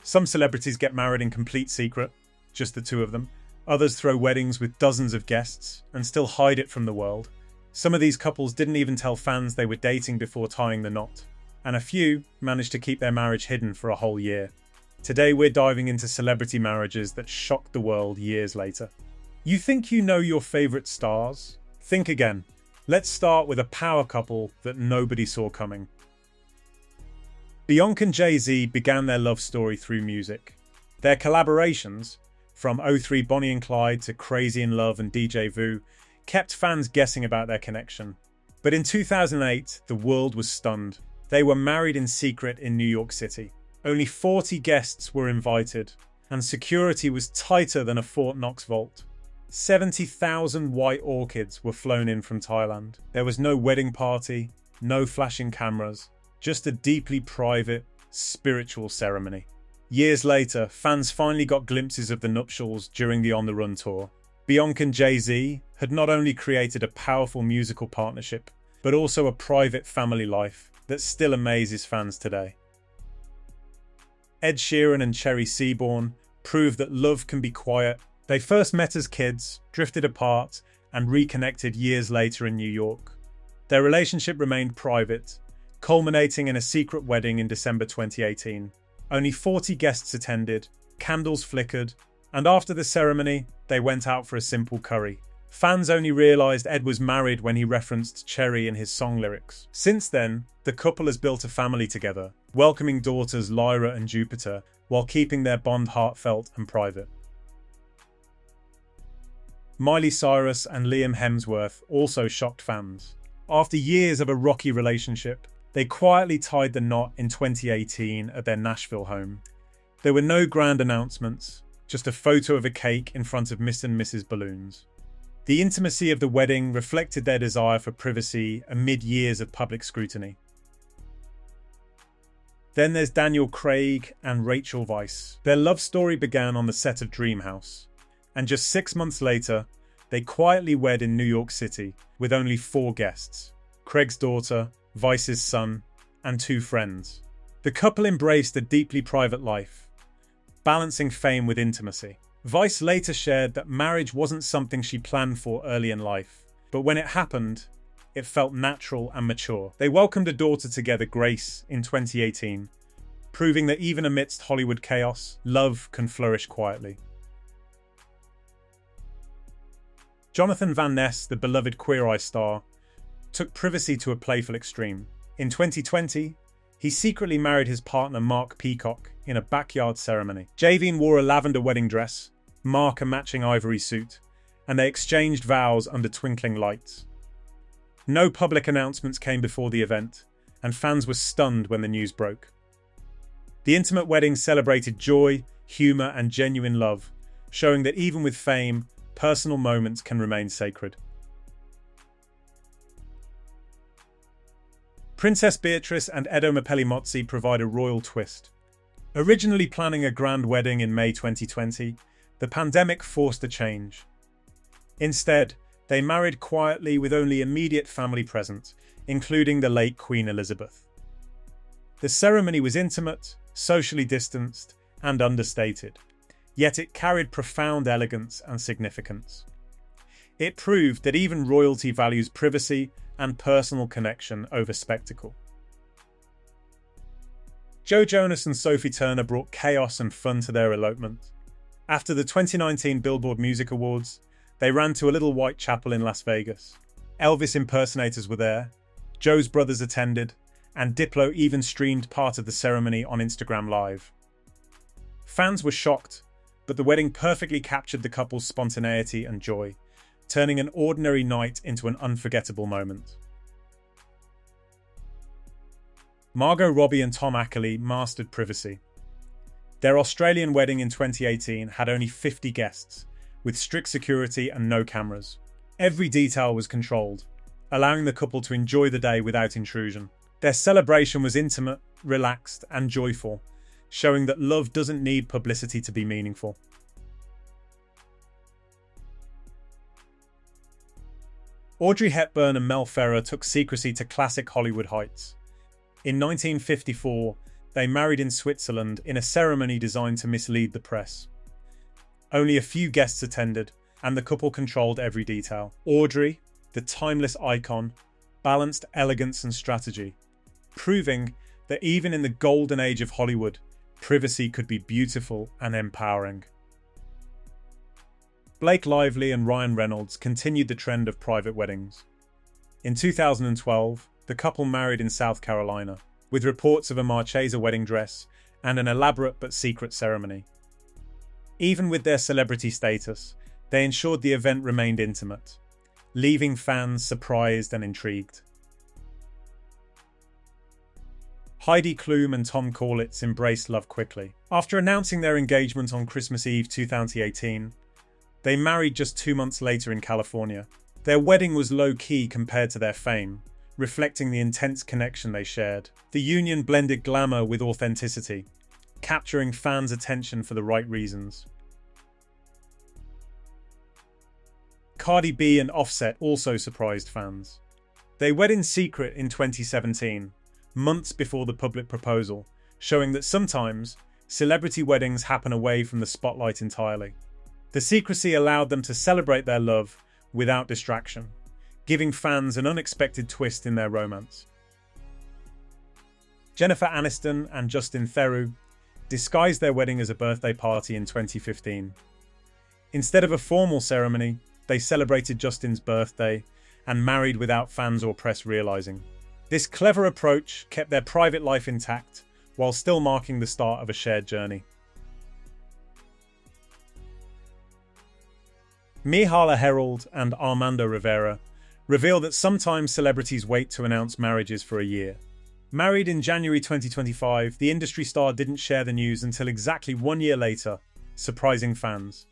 Some celebrities get married in complete secret, just the two of them. Others throw weddings with dozens of guests and still hide it from the world. Some of these couples didn't even tell fans they were dating before tying the knot, and a few managed to keep their marriage hidden for a whole year. Today we're diving into celebrity marriages that shocked the world years later. You think you know your favorite stars? Think again. Let's start with a power couple that nobody saw coming. Beyonce and Jay-Z began their love story through music. Their collaborations, from '03 Bonnie and Clyde to Crazy in Love and DJ Vu, kept fans guessing about their connection. But in 2008, the world was stunned. They were married in secret in New York City. Only 40 guests were invited, and security was tighter than a Fort Knox vault. 70,000 white orchids were flown in from Thailand. There was no wedding party, no flashing cameras, just a deeply private, spiritual ceremony. Years later, fans finally got glimpses of the nuptials during the On the Run tour. Beyonce and Jay-Z had not only created a powerful musical partnership, but also a private family life that still amazes fans today. Ed Sheeran and Cherry Seaborn proved that love can be quiet. They first met as kids, drifted apart, and reconnected years later in New York. Their relationship remained private, culminating in a secret wedding in December 2018. Only 40 guests attended, candles flickered, and after the ceremony, they went out for a simple curry. Fans only realized Ed was married when he referenced Cherry in his song lyrics. Since then, the couple has built a family together, welcoming daughters Lyra and Jupiter, while keeping their bond heartfelt and private. Miley Cyrus and Liam Hemsworth also shocked fans. After years of a rocky relationship, they quietly tied the knot in 2018 at their Nashville home. There were no grand announcements, just a photo of a cake in front of Mr. and Mrs. Balloons. The intimacy of the wedding reflected their desire for privacy amid years of public scrutiny. Then there's Daniel Craig and Rachel Weisz. Their love story began on the set of Dream House, and just 6 months later, they quietly wed in New York City with only 4 guests: Craig's daughter, Weisz's son, and 2 friends. The couple embraced a deeply private life, balancing fame with intimacy. Weisz later shared that marriage wasn't something she planned for early in life, but when it happened, it felt natural and mature. They welcomed a daughter together, Grace, in 2018, proving that even amidst Hollywood chaos, love can flourish quietly. Jonathan Van Ness, the beloved Queer Eye star, took privacy to a playful extreme. In 2020, he secretly married his partner Mark Peacock in a backyard ceremony. Javine wore a lavender wedding dress, Mark a matching ivory suit, and they exchanged vows under twinkling lights. No public announcements came before the event, and fans were stunned when the news broke. The intimate wedding celebrated joy, humour, and genuine love, showing that even with fame, personal moments can remain sacred. Princess Beatrice and Edo Mapelli-Mozzi provide a royal twist. Originally planning a grand wedding in May 2020, the pandemic forced a change. Instead, they married quietly with only immediate family present, including the late Queen Elizabeth. The ceremony was intimate, socially distanced, and understated, yet it carried profound elegance and significance. It proved that even royalty values privacy and personal connection over spectacle. Joe Jonas and Sophie Turner brought chaos and fun to their elopement. After the 2019 Billboard Music Awards, they ran to a little white chapel in Las Vegas. Elvis impersonators were there, Joe's brothers attended, and Diplo even streamed part of the ceremony on Instagram Live. Fans were shocked, but the wedding perfectly captured the couple's spontaneity and joy, turning an ordinary night into an unforgettable moment. Margot Robbie and Tom Ackerley mastered privacy. Their Australian wedding in 2018 had only 50 guests, with strict security and no cameras. Every detail was controlled, allowing the couple to enjoy the day without intrusion. Their celebration was intimate, relaxed, and joyful, showing that love doesn't need publicity to be meaningful. Audrey Hepburn and Mel Ferrer took secrecy to classic Hollywood heights. In 1954, they married in Switzerland in a ceremony designed to mislead the press. Only a few guests attended, and the couple controlled every detail. Audrey, the timeless icon, balanced elegance and strategy, proving that even in the golden age of Hollywood, privacy could be beautiful and empowering. Blake Lively and Ryan Reynolds continued the trend of private weddings. In 2012, the couple married in South Carolina, with reports of a Marchesa wedding dress and an elaborate but secret ceremony. Even with their celebrity status, they ensured the event remained intimate, leaving fans surprised and intrigued. Heidi Klum and Tom Kaulitz embraced love quickly. After announcing their engagement on Christmas Eve 2018, they married just 2 months later in California. Their wedding was low-key compared to their fame, reflecting the intense connection they shared. The union blended glamour with authenticity, capturing fans' attention for the right reasons. Cardi B and Offset also surprised fans. They wed in secret in 2017, months before the public proposal, showing that sometimes celebrity weddings happen away from the spotlight entirely. The secrecy allowed them to celebrate their love without distraction, giving fans an unexpected twist in their romance. Jennifer Aniston and Justin Theroux disguised their wedding as a birthday party in 2015. Instead of a formal ceremony, they celebrated Justin's birthday and married without fans or press realizing. This clever approach kept their private life intact while still marking the start of a shared journey. Mihala Herald and Armando Rivera reveal that sometimes celebrities wait to announce marriages for a year. Married in January 2025, the industry star didn't share the news until exactly 1 year later, surprising fans.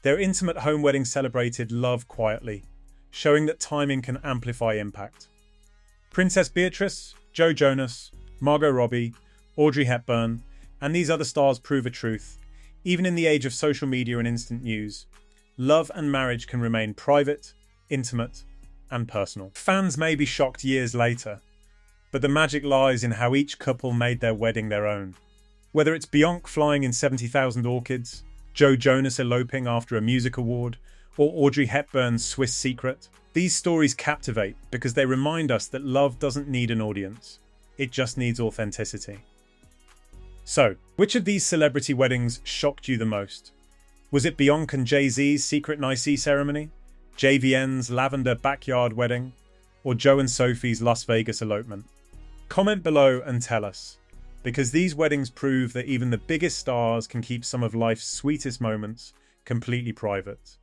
Their intimate home wedding celebrated love quietly, showing that timing can amplify impact. Princess Beatrice, Joe Jonas, Margot Robbie, Audrey Hepburn, and these other stars prove a truth. Even in the age of social media and instant news, love and marriage can remain private, intimate, and personal. Fans may be shocked years later, but the magic lies in how each couple made their wedding their own. Whether it's Beyonce flying in 70,000 orchids, Joe Jonas eloping after a music award, or Audrey Hepburn's Swiss secret, these stories captivate because they remind us that love doesn't need an audience. It just needs authenticity. So, which of these celebrity weddings shocked you the most? Was it Beyonce and Jay-Z's secret Nicey ceremony, JVN's lavender backyard wedding, or Joe and Sophie's Las Vegas elopement? Comment below and tell us, because these weddings prove that even the biggest stars can keep some of life's sweetest moments completely private.